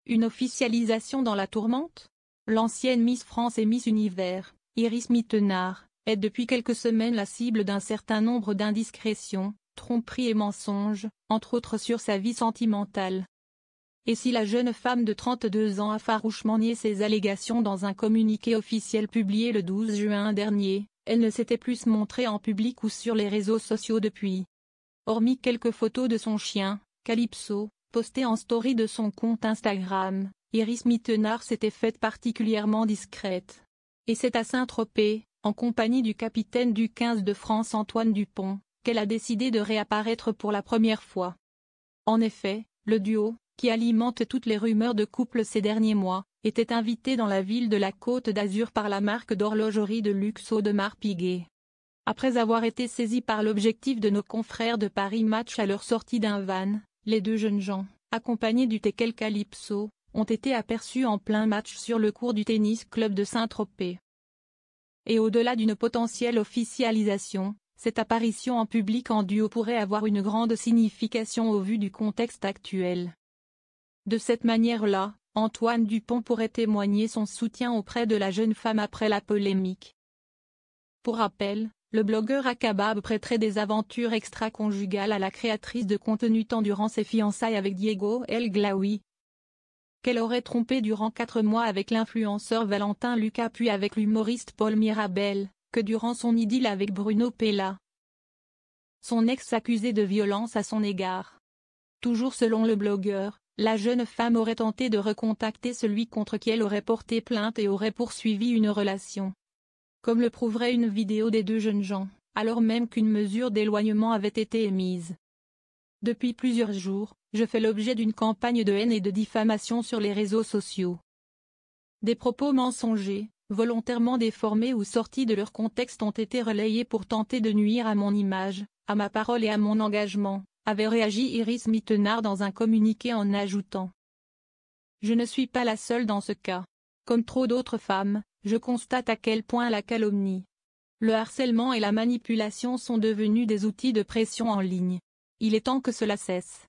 Une officialisation dans la tourmente? L'ancienne Miss France et Miss Univers, Iris Mittenard, est depuis quelques semaines la cible d'un certain nombre d'indiscrétions, tromperies et mensonges, entre autres sur sa vie sentimentale. Et si la jeune femme de 32 ans a farouchement nié ces allégations dans un communiqué officiel publié le 12 juin dernier, elle ne s'était plus montrée en public ou sur les réseaux sociaux depuis. Hormis quelques photos de son chien, Calypso, postées en story de son compte Instagram, Iris Mittenard s'était faite particulièrement discrète. Et c'est à Saint-Tropez, en compagnie du capitaine du 15 de France Antoine Dupont, qu'elle a décidé de réapparaître pour la première fois. En effet, le duo, qui alimente toutes les rumeurs de couple ces derniers mois, était invité dans la ville de la Côte d'Azur par la marque d'horlogerie de luxe Audemars Piguet. Après avoir été saisis par l'objectif de nos confrères de Paris Match à leur sortie d'un van, les deux jeunes gens, accompagnés du Tekel Calypso, ont été aperçus en plein match sur le court du tennis club de Saint-Tropez. Et au-delà d'une potentielle officialisation, cette apparition en public en duo pourrait avoir une grande signification au vu du contexte actuel. De cette manière-là, Antoine Dupont pourrait témoigner son soutien auprès de la jeune femme après la polémique. Pour rappel, le blogueur Akabab prêterait des aventures extra-conjugales à la créatrice de contenu tant durant ses fiançailles avec Diego El Glaoui, qu'elle aurait trompé durant 4 mois avec l'influenceur Valentin Lucas puis avec l'humoriste Paul Mirabel, que durant son idylle avec Bruno Pella. Son ex accusé de violence à son égard. Toujours selon le blogueur, la jeune femme aurait tenté de recontacter celui contre qui elle aurait porté plainte et aurait poursuivi une relation. Comme le prouverait une vidéo des deux jeunes gens, alors même qu'une mesure d'éloignement avait été émise. Depuis plusieurs jours, je fais l'objet d'une campagne de haine et de diffamation sur les réseaux sociaux. Des propos mensongers, volontairement déformés ou sortis de leur contexte ont été relayés pour tenter de nuire à mon image, à ma parole et à mon engagement, avait réagi Iris Mittenard dans un communiqué en ajoutant. Je ne suis pas la seule dans ce cas. Comme trop d'autres femmes, je constate à quel point la calomnie, le harcèlement et la manipulation sont devenus des outils de pression en ligne. Il est temps que cela cesse.